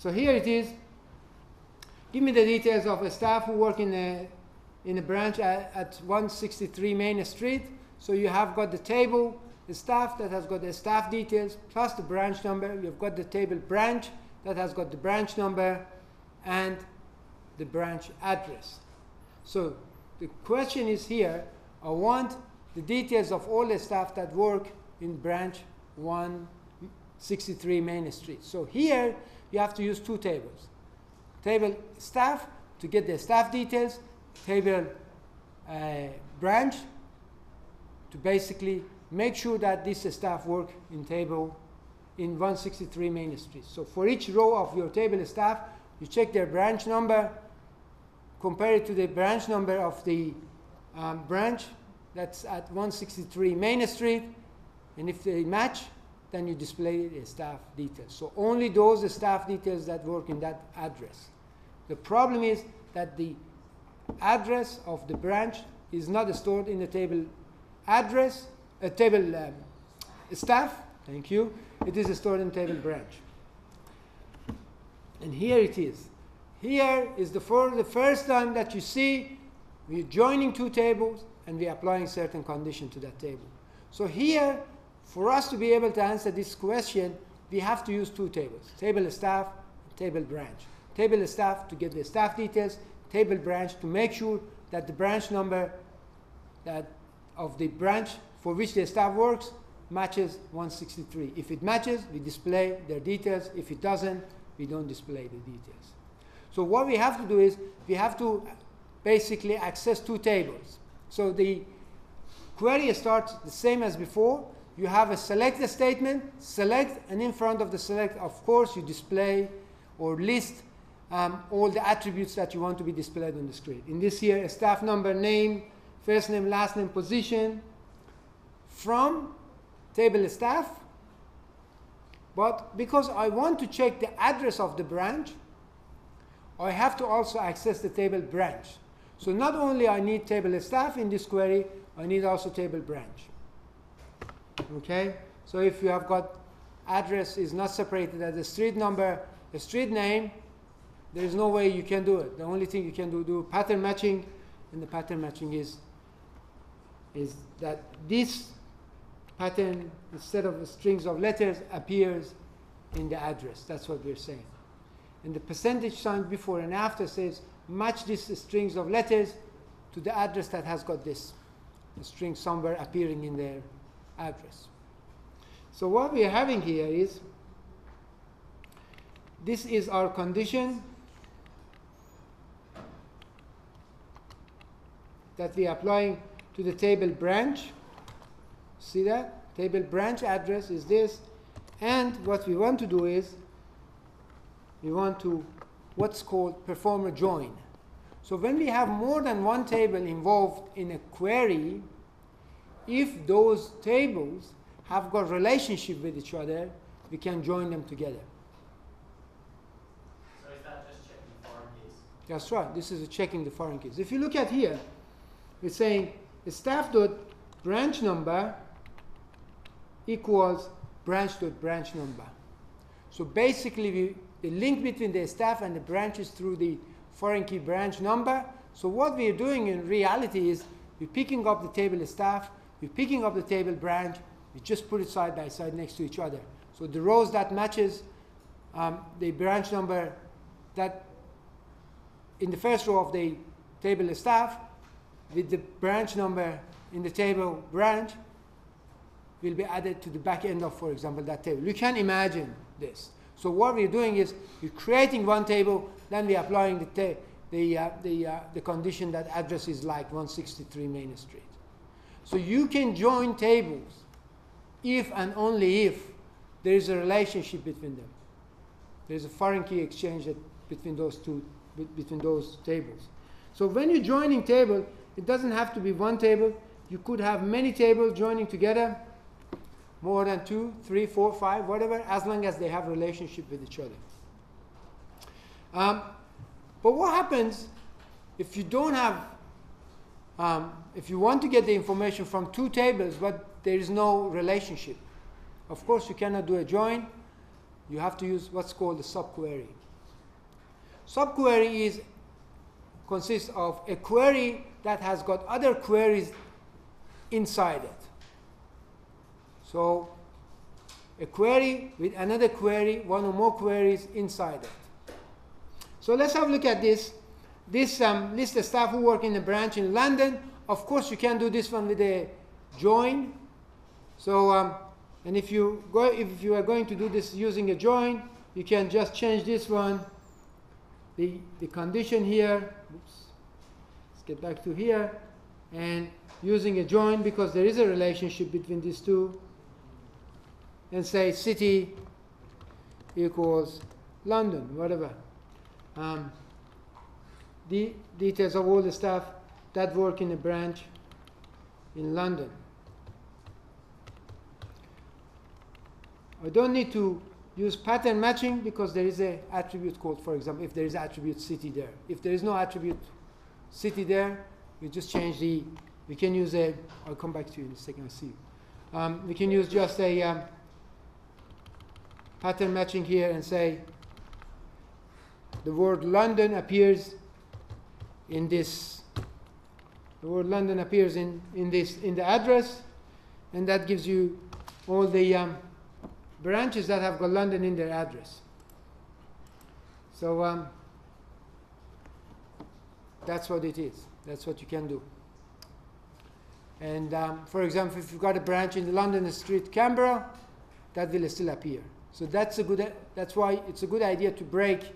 So here it is. Give me the details of a staff who work in a branch at 163 Main Street. So you have got the table, the staff that has got the staff details, plus the branch number. You've got the table branch that has got the branch number and the branch address. So the question is here, I want the details of all the staff that work in branch 163 Main Street. So here you have to use two tables. Table staff to get the staff details, table branch to basically make sure that this staff work in table in 163 Main Street. So for each row of your table staff, you check their branch number, compare it to the branch number of the branch that's at 163 Main Street, and if they match, then you display the staff details. So only those staff details that work in that address. The problem is that the address of the branch is not stored in the table address, table staff, thank you. It is stored in table branch. And here it is. Here is the first time that you see we're joining two tables and we're applying certain condition to that table. So here, for us to be able to answer this question, we have to use two tables, table staff and table branch. Table staff to get the staff details, table branch to make sure that the branch number that of the branch for which the staff works matches 163. If it matches, we display their details. If it doesn't, we don't display the details. So what we have to do is we have to basically access two tables. So the query starts the same as before. You have a select statement, select, and in front of the select, of course, you display or list all the attributes that you want to be displayed on the screen. In this here, a staff number, name, first name, last name, position, from table staff. But because I want to check the address of the branch, I have to also access the table branch. So not only I need table staff in this query, I need also table branch. Okay? So if you have got address is not separated as a street number, a street name, there is no way you can do it. The only thing you can do pattern matching, and the pattern matching is that this pattern, instead of strings of letters, appears in the address. That's what we're saying. And the percentage sign before and after says match these strings of letters to the address that has got this string somewhere appearing in their address. So what we are having here is, this is our condition that we are applying to the table branch. See that? Table branch address is this. And what we want to do is, we want to what's called perform a join. So when we have more than one table involved in a query, if those tables have got relationship with each other, we can join them together. So is that just checking foreign keys? That's right. This is checking the foreign keys. If you look at here, it's saying the staff.branch number equals branch.branch number. So basically, the link between the staff and the branch is through the foreign key branch number. So what we are doing in reality is we're picking up the table staff, we're picking up the table branch, we just put it side by side next to each other. So the rows that matches the branch number that in the first row of the table staff with the branch number in the table branch will be added to the back end of, for example, that table. You can imagine this. So what we're doing is we're creating one table, then we're applying the condition that address is like 163 Main Street. So you can join tables if and only if there is a relationship between them. There's a foreign key exchange between those tables. So when you're joining table, it doesn't have to be one table. You could have many tables joining together, more than 2, 3, 4, 5, whatever, as long as they have relationship with each other. But what happens if you don't have, if you want to get the information from two tables, but there is no relationship? Of course, you cannot do a join. You have to use what's called a subquery. Subquery consists of a query that has got other queries inside it. So a query with another query, one or more queries inside it. So let's have a look at this. This list of staff who work in a branch in London. Of course, you can do this one with a join. So, and if you are going to do this using a join, you can just change this one, the condition here. Oops. Let's get back to here, and using a join because there is a relationship between these two, and say city equals London, whatever. The details of all the staff that work in a branch in London. I don't need to use pattern matching because there is an attribute called, for example, if there is attribute city there. If there is no attribute city there, we just change we can use I'll come back to you in a second, I'll see you. We can use just a pattern matching here and say the word London appears in this. The word London appears in the address, and that gives you all the branches that have got London in their address. So that's what it is. That's what you can do. And for example, if you've got a branch in the London Street, Canberra, that will still appear. So that's why it's a good idea to break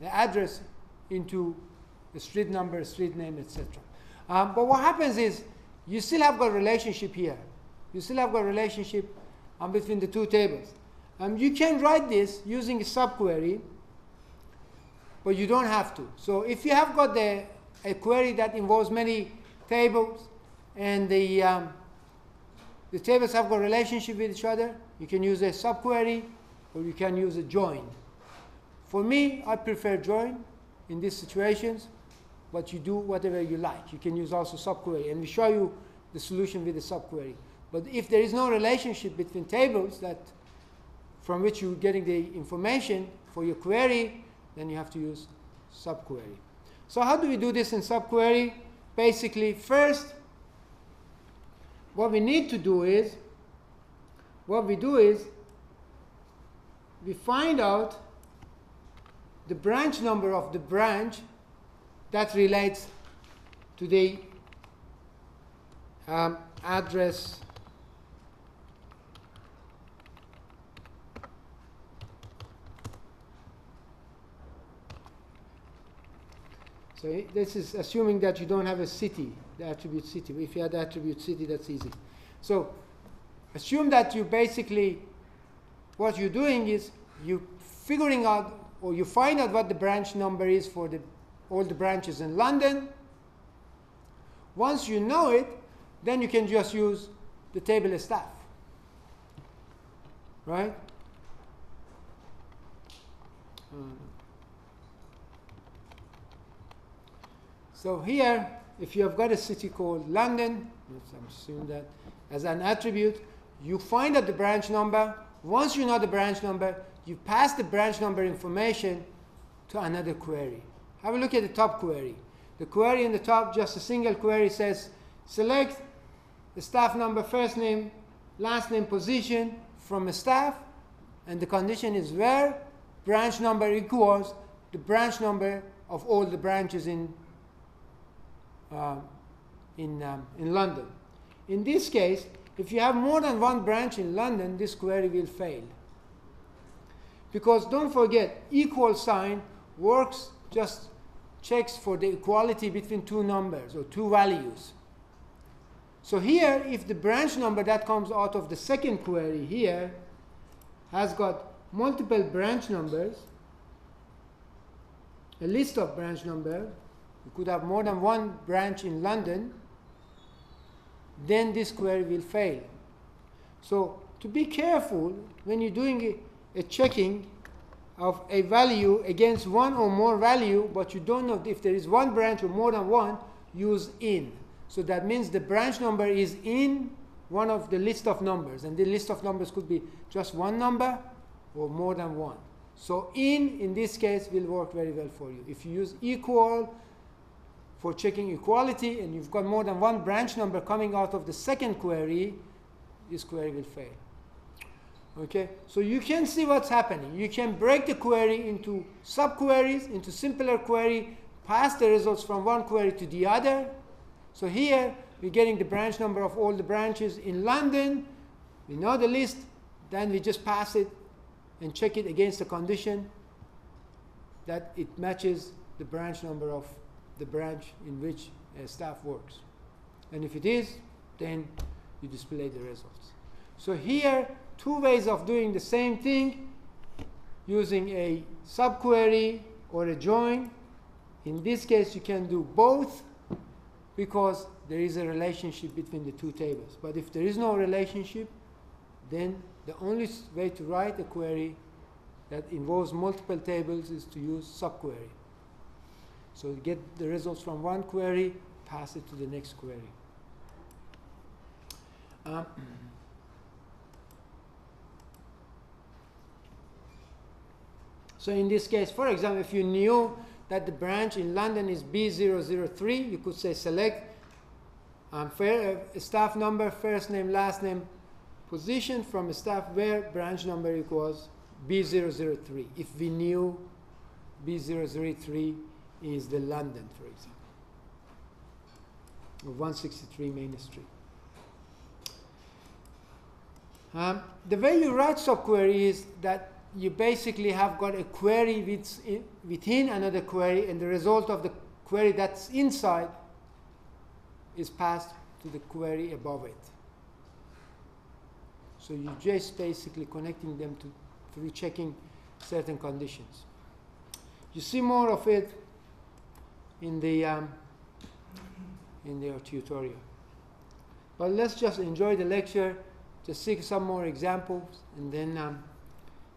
the address into the street number, street name, etc. But what happens is you still have got a relationship here. You still have got a relationship between the two tables. You can write this using a subquery, but you don't have to. So if you have got a query that involves many tables and the tables have got a relationship with each other, you can use a subquery or you can use a join. For me, I prefer join in these situations, but you do whatever you like. You can use also subquery, and we show you the solution with the subquery. But if there is no relationship between tables from which you're getting the information for your query, then you have to use subquery. So how do we do this in subquery? Basically, first, what we need to do is, we find out the branch number of the branch that relates to the address so this is assuming that you don't have a city, the attribute city. If you had the attribute city, that's easy. So assume that you basically, what you're doing is you figuring out, or you find out what the branch number is for all the branches in London. Once you know it, then you can just use the table of staff, right? So here, if you have got a city called London, let's assume that as an attribute, you find out the branch number. Once you know the branch number, you pass the branch number information to another query. Have a look at the top query. The query in the top, just a single query, says select the staff number, first name, last name, position from a staff, and the condition is where branch number equals the branch number of all the branches in London. In this case, if you have more than one branch in London, this query will fail. Because don't forget, equal sign works, just checks for the equality between two numbers or two values. So here, if the branch number that comes out of the second query here has got multiple branch numbers, a list of branch numbers, you could have more than one branch in London, then this query will fail. So to be careful when you're doing a checking of a value against one or more value, but you don't know if there is one branch or more than one, use in. So that means the branch number is in one of the list of numbers, and the list of numbers could be just one number or more than one. So in this case, will work very well for you. If you use equal for checking equality and you've got more than one branch number coming out of the second query, this query will fail. Okay, so you can see what's happening. You can break the query into subqueries, into simpler query, pass the results from one query to the other. So here, we're getting the branch number of all the branches in London. We know the list. Then we just pass it and check it against the condition that it matches the branch number of the branch in which staff works. And if it is, then you display the results. So here, two ways of doing the same thing, using a subquery or a join. In this case, you can do both because there is a relationship between the two tables. But if there is no relationship, then the only way to write a query that involves multiple tables is to use subquery. So you get the results from one query, pass it to the next query. So in this case, for example, if you knew that the branch in London is B003, you could say select staff number, first name, last name, position from a staff where branch number equals B003. If we knew B003 is the London, for example, or 163 Main Street. The way you write subquery is that you basically have got a query within another query, and the result of the query that's inside is passed to the query above it. So you're just basically connecting them through checking certain conditions. You see more of it in the tutorial. But let's just enjoy the lecture, just see some more examples, and then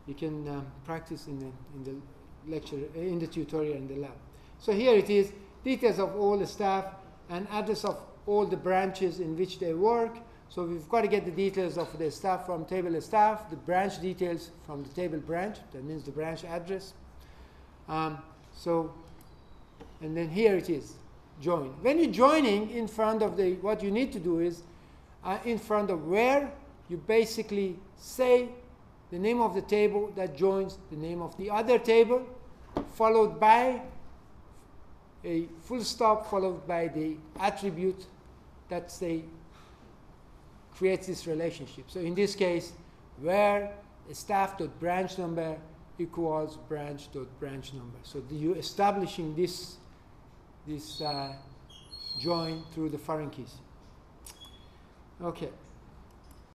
you can practice in the lecture, in the tutorial in the lab. So here it is, details of all the staff and address of all the branches in which they work. So we've got to get the details of the staff from table of staff, the branch details from the table branch, that means the branch address. And then here it is, join. When you're joining in front of what you need to do is, in front of where, you basically say the name of the table that joins the name of the other table, followed by a full stop, followed by the attribute that creates this relationship. So in this case, where staff.branch number equals branch.branch number. So you're establishing this join through the foreign keys. Okay.